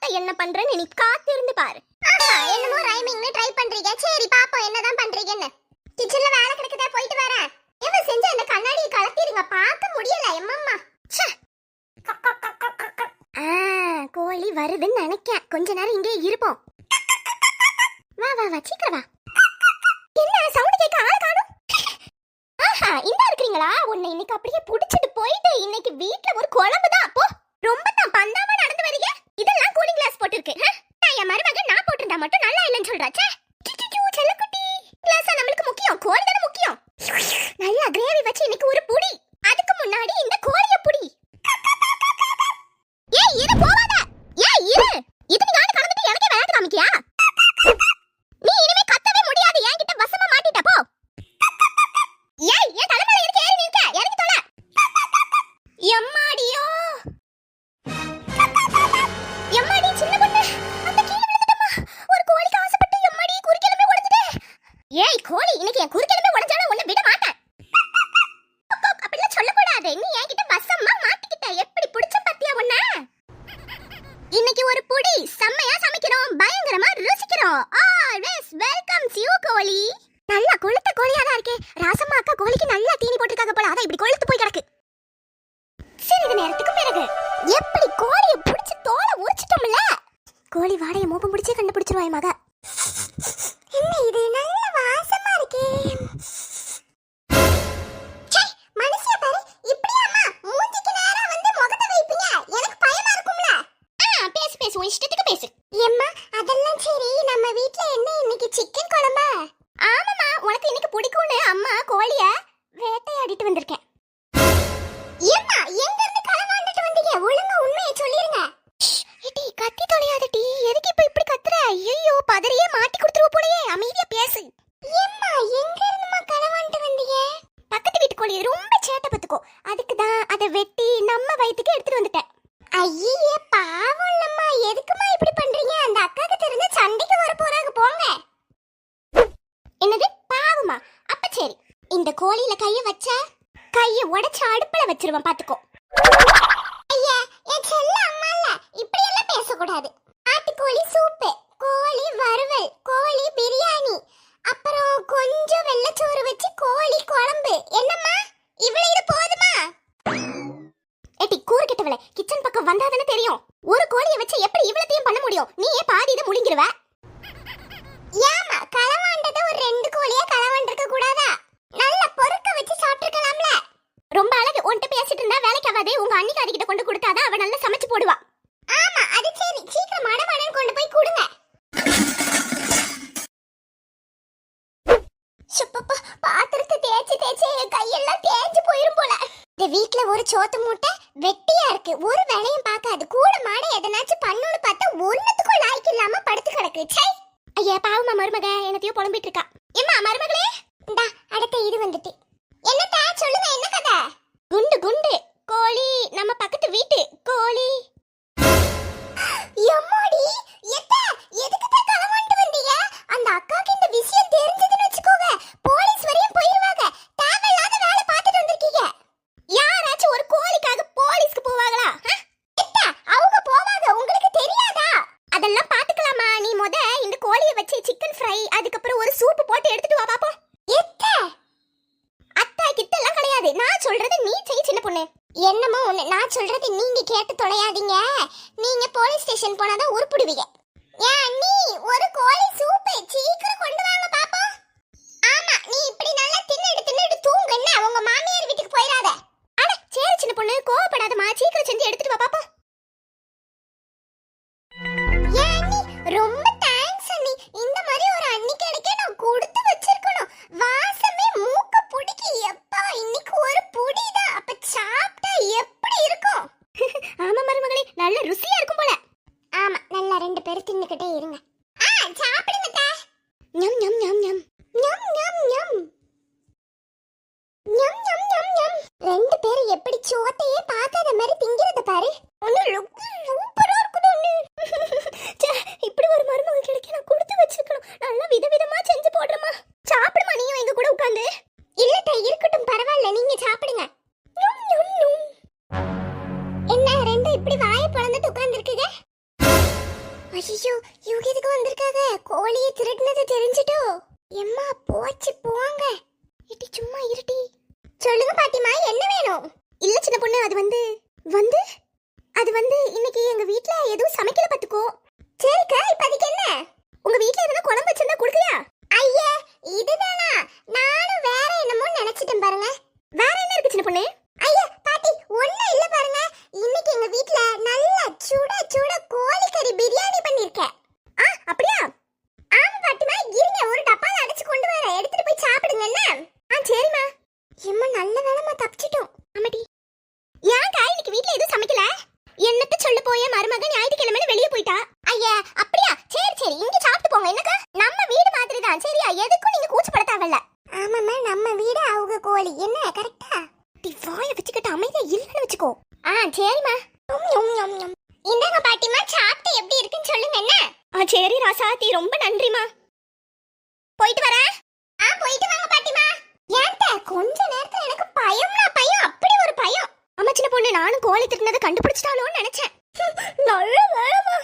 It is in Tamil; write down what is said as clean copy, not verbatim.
அத்தை என்ன பண்றேன்னு நீ காத்திருந்து பாரு. என்னமோ ரைமிங்னு ட்ரை பண்றீங்க. சரி பாப்போம் என்னதான் பண்றீங்கன்னு. கிச்சன்ல வேலை கிடக்குதா, போயிட்டு வரேன். இவ செஞ்ச அந்த கண்ணாடியை கலத்திடுங்க, பார்க்க முடியல எம்மம்மா. கோழி வருதுன்னு நினைக்கேன். கொஞ்ச நேரம் இங்கே இருப்போம். வா வா வா சீக்கிரம் வா. என்ன சவுண்ட் கேட்க ஆள காணோம். ஆஹா இந்த இருக்கீங்களா? உன்னை இன்னைக்கு அப்படியே புடிச்சிட்டு போயிட்டு இன்னைக்கு வீட்ல ஒரு குழம்பு தான். அப்போ ரொம்ப தான் பந்தாம நடந்து வரீங்க. இதெல்லாம் கூலிங் கிளாஸ் போட்டுருக்கு. என் மருமகன் நான் போட்டிருந்தா மட்டும் நல்லா இல்லைன்னு சொல்றாச்சே. செல்லக்குட்டி கிளாஸா நம்மளுக்கு முக்கியம், கோழி தானே முக்கியம். நல்லா கிரேவி வச்சு இன்னைக்கு ஒரு புடி. அதுக்கு முன்னாடி இந்த கோழிய புடி. ஏய் இரு போவாத. ஏய் இரு. இது நீ காண கலந்துட்டு எனக்கே விளையாட்டு காமிக்கியா? நீ இனிமே கத்தவே முடியாது. என்கிட்ட வசமா மாட்டிட்ட போ. ஏய் என் தலைமையில இருக்கு, ஏறி நிக்க. இறங்கி தொலை. எம்மாடியோ எம்மாடி சின்ன பொண்ணு, அந்த கீழ விழுந்துட்டமா. ஒரு கோழிக்கு ஆசைப்பட்டு எம்மாடி குறுக்கெலும்பே உடைஞ்சிட்டே. ஏய் கோழி, இன்னைக்கு என் குறுக்கெலும்பே உடைஞ்சாலும் உன்னை விட மாட்டேன். அப்படிலாம் சொல்லக்கூடாது. நீ என்கிட்ட வசமா மாட்டிக்கிட்ட. எப்படி பிடிச்ச பத்தியா உன்னை? இன்னைக்கு ஒரு புடி செம்மையா சமைக்கிறோம், பயங்கரமா ருசிக்கிறோம். ஆல்வேஸ் வெல்கம்ஸ் யூ கோழி. நல்லா கொளுத்த கோழியா தான் இருக்கே. ராசம்மா அக்கா கோழிக்கு நல்லா தீனி போட்டுருக்காங்க போல, அதான் இப்படி கொளுத்து போய் கிடக்கு. சிறிது நேரத்துக்கு பிறகு எப்படி கோழியை பிடிச்சு தோலை உரிச்சிட்டோம்ல. கோழி வாடைய மோப்பம் பிடிச்சே கண்டுபிடிச்சிருவா என் மக. என்ன இது நல்ல வாசமா இருக்கே. மனுஷியா பாரு, இப்படியாமா மூஞ்சிக்கு நேரா வந்து முகத்தை வைப்பீங்க? எனக்கு பயமா இருக்கும்ல. பேசு பேசு, உன் இஷ்டத்துக்கு பேசு. எம்மா அதெல்லாம் சரி, நம்ம வீட்ல என்ன இன்னைக்கு சிக்கன் குழம்பா? ஆமாமா, உனக்கு இன்னைக்கு பிடிக்கும்னு அம்மா கோழிய வேட்டையாடிட்டு வந்திருக்கேன். ஏம்மா எங்க இருந்து களவாண்டிட்டு வந்தீங்க? ஒழுங்கா உண்மையை சொல்லிருங்க. ஏடி கத்தி தொலையாதடி. எதுக்கு இப்ப இப்படி கத்துற? ஐயோ பதறியே மாட்டி கொடுத்துருவ போலயே. அமைதியா பேசு. ஏம்மா எங்க இருந்துமா களவாண்டிட்டு வந்தீங்க? பக்கத்து வீட்டு கோழி ரொம்ப சேட்டை பத்துக்கோ, அதுக்கு தான் அதை வெட்டி நம்ம வயித்துக்கு எடுத்துட்டு வந்துட்டேன். ஐயே பாவம் இல்லம்மா, எதுக்குமா இப்படி பண்றீங்க? அந்த அக்காக்கு தெரிஞ்ச சண்டைக்கு வர போறாங்க போங்க. என்னது பாவமா? அப்ப சரி, இந்த கோழியில கைய வச்ச கைய உடைச்சு அடுப்புல வச்சிருவேன் பாத்துக்கோ. ஐயா என் செல்ல அம்மா இல்ல, இப்படி எல்லாம் பேசக்கூடாது. ஆட்டுக்கோழி சூப்பு, கோழி வறுவல், கோழி பிரியாணி, அப்புறம் கொஞ்சம் வெள்ளச்சோறு வச்சு கோழி குழம்பு. என்னம்மா இவ்வளவு இது போதுமா? ஏட்டி கூறு கெட்டவளே, கிச்சன் பக்கம் வந்தாதானே தெரியும். ஒரு கோழியை வச்சு எப்படி இவ்வளத்தையும் பண்ண முடியும்? நீயே பாதி இதை முழுங்கிருவ. ஏமா களவாண்டத ஒரு 2 கோழியா களவாண்டிருக்க கூடாதா? நல்ல பொறுக்க வச்சு சாப்பிட்டுக்கலாம்ல. ரொம்ப அழகு. உன்கிட்ட பேசிட்டு இருந்தா வேலைக்கு ஆகாது. உங்க அண்ணிக்காரி கிட்ட கொண்டு கொடுத்தாதான் அவ நல்லா சமைச்சு போடுவா. ஆமா அது சரி, சீக்கிரம் மடமடன்னு கொண்டு போய் கொடுங்க. சுப்பப்பா பாத்திரத்தை தேய்ச்சி தேய்ச்சி கையெல்லாம் தேய்ச்சி போயிரும் போல. இந்த வீட்ல ஒரு சோத்து மூட்டை வெட்டியா இருக்கு, ஒரு வேலையும் பார்க்காது. கூட மாட எதனாச்சும் பண்ணுன்னு பார்த்தா ஒண்ணுத்துக்கும் லாய்க்கு இல்லாம படுத்து கிடக்கு. சை ஐயா பாவமா மருமக என்னத்தையோ புலம்பிட்டு இருக்கா. ஏம்மா மருமகளே, இந்தா அடுத்த இது வந்துட்டு. என்னடா சொல்லுங்க, என்ன கதை? குண்டு குண்டு கோழி, நம்ம பக்கத்து வீட்டு கோழி. எம்மாடி எத்த எதுக்கு தான் களவாண்டு வந்தீங்க? அந்த அக்காக்கு இந்த விஷயம் தெரிஞ்சதுன்னு வெச்சுக்கோங்க, போலீஸ் வரையும் போயிடுவாங்க. தேவையில்லாத வேலை பார்த்துட்டு வந்திருக்கீங்க. யாராச்சும் ஒரு கோழிக்காக போலீஸ்க்கு போவாங்களா? எத்த அவங்க போவாங்க, உங்களுக்கு தெரியாதா? அதெல்லாம் பாத்துக்கலாமா? நீ முத இந்த கோழியை வச்சு சிக்கன் ஃப்ரை, அதுக்கப்புறம் ஒரு சூப் போட்டு எடுத்துட்டு வா பாப்போம். எத்த அத்தை கிட்டலாம் கிடையாது, நான் சொல்றது நீ செய் சின்ன பொண்ணு. என்னமோ ஒண்ணு, நான் சொல்றது நீங்க கேட்டு தொலையாதீங்க. நீங்க போலீஸ் ஸ்டேஷன் போனாதான் உருப்பிடுவீங்க. ஏன் நீ ஒரு கோழி சூப் சீக்கிரம் கொண்டு வாங்க பாப்போம். ஆமா நீ இப்படி நல்லா தின்னுட்டு தூங்குன்னா உங்க மாமியார் வீட்டுக்கு போயிடாத. அட சரி சின்ன பொண்ணு, கோவப்படாதமா, சீக்கிரம் செஞ்சு எடுத்துட்டு வா பாப்போம். ஏன் நீ ரொம்ப தேங்க்ஸ் அண்ணி. இந்த மாதிரி ஒரு அண்ணி கிடைக்க நான் கொடுத்து வச்சிருக்கணும். வாசமே மூக்க புடிக்கி. எப்பா இன்னைக்கு ஒரு புடி தான், அப்ப சாப்பிட்டா எப்படி இருக்கும்? ஆமா மருமகளே, நல்ல ருசியா இருக்கும் போல. ஆமா நல்லா 2 பேர் தின்னுக்கிட்டே இருங்க. சாப்பிடுங்க தா. ஞம் ஞம் ஞம் ஞம் ஞம் ஞம் ஞம் ஞம் ஞம் ஞம் ஞம். 2 பேர் எப்படி சோத்தையே பார்க்காத மாதிரி திங்கிறத பாரு. சூப்பரா இருக்குது அண்ணி. இப்படி ஒரு மருமகள் கிடைக்க நான் கொடுத்து வச்சிருக்கணும். நல்லா விதவிதமா செஞ்சு போடுறமா. சாப்பிடுமா நீயும் எங்க கூட உட்கார்ந்து. இல்லட்டா இருக்கட்டும் பரவாயில்ல, நீங்க சாப்பிடுங்க. என்ன 2 இப்படி வாயை பொளந்துட்டு உட்கார்ந்து இருக்கீங்க? ஐயோ இவங்க எதுக்கு வந்திருக்காங்க? கோழியை திருடினது தெரிஞ்சிட்டோ? எம்மா போச்சு போங்க. இட்டி சும்மா இருட்டி. சொல்லுங்க பாட்டிமா, என்ன வேணும்? இல்ல சின்ன பொண்ணு, அது வந்து இன்னைக்கு எங்க வீட்ல எதுவும் சமைக்கல பாத்துக்கோ. சரிக்கா, இப்ப அதுக்கு என்ன? உங்க வீட்ல எதுனா குழம்பு வச்சிருந்தா குடுக்குறியா? ஐயா இதுதானா? நானும் வேற என்னமோ நினைச்சிட்டேன் பாருங்க. வேற என்ன இருக்கு சின்ன பொண்ணு? ஐயா பாட்டி ஒண்ணு இல்ல பாருங்க. இன்னைக்கு எங்க வீட்ல நல்ல சுட சுட கோழிக்கறி பிரியாணி பண்ணிருக்கேன். அப்படியா? ஆமா பாட்டிமா, இருங்க ஒரு டப்பால அடைச்சு கொண்டு வரேன், எடுத்துட்டு போய் சாப்பிடுங்க என்ன? சரிம்மா. எம்மா நல்ல வேலைமா தப்பிச்சிட்டோம். ஆமாடி. ஏன் காய் இன்னைக்கு வீட்ல எதுவும் சமைக்கல? என்னத்த சொல்ல போய மருமக ஞாயிற்றுக்கிழமையில வெளியே போயிட்டா. ஐயா அப்படியா? சரி இங்க சாப்பிட்டு போங்க என்னக்கா. நம்ம வீடு மாதிரி தான் சரியா, எதுக்கும் நீங்க கூச்சப்பட தேவையில்ல. ஆமாம்மா, நம்ம வீடு அவங்க கோழி என்ன கரெக்டா? டி வாய வச்சுக்கிட்டு அமைதியா இல்லன்னு வச்சுக்கோ. சரிம்மா. இந்தாங்க பாட்டிமா, சாப்பிட்டு எப்படி இருக்குன்னு சொல்லுங்க என்ன? சரி ராசாத்தி, ரொம்ப நன்றிமா. போயிட்டு வரேன். போயிட்டு வாங்க பாட்டிமா. ஏன்ட்ட கொஞ்ச நேரத்துல எனக்கு பயம், அப்படி ஒரு பயம். அம்மா சின்ன பொண்ணு, நானும் கோழி திருடினதை கண்டுபிடிச்சிட்டாலோன்னு நினைச்சேன். நல்ல வேலைமா.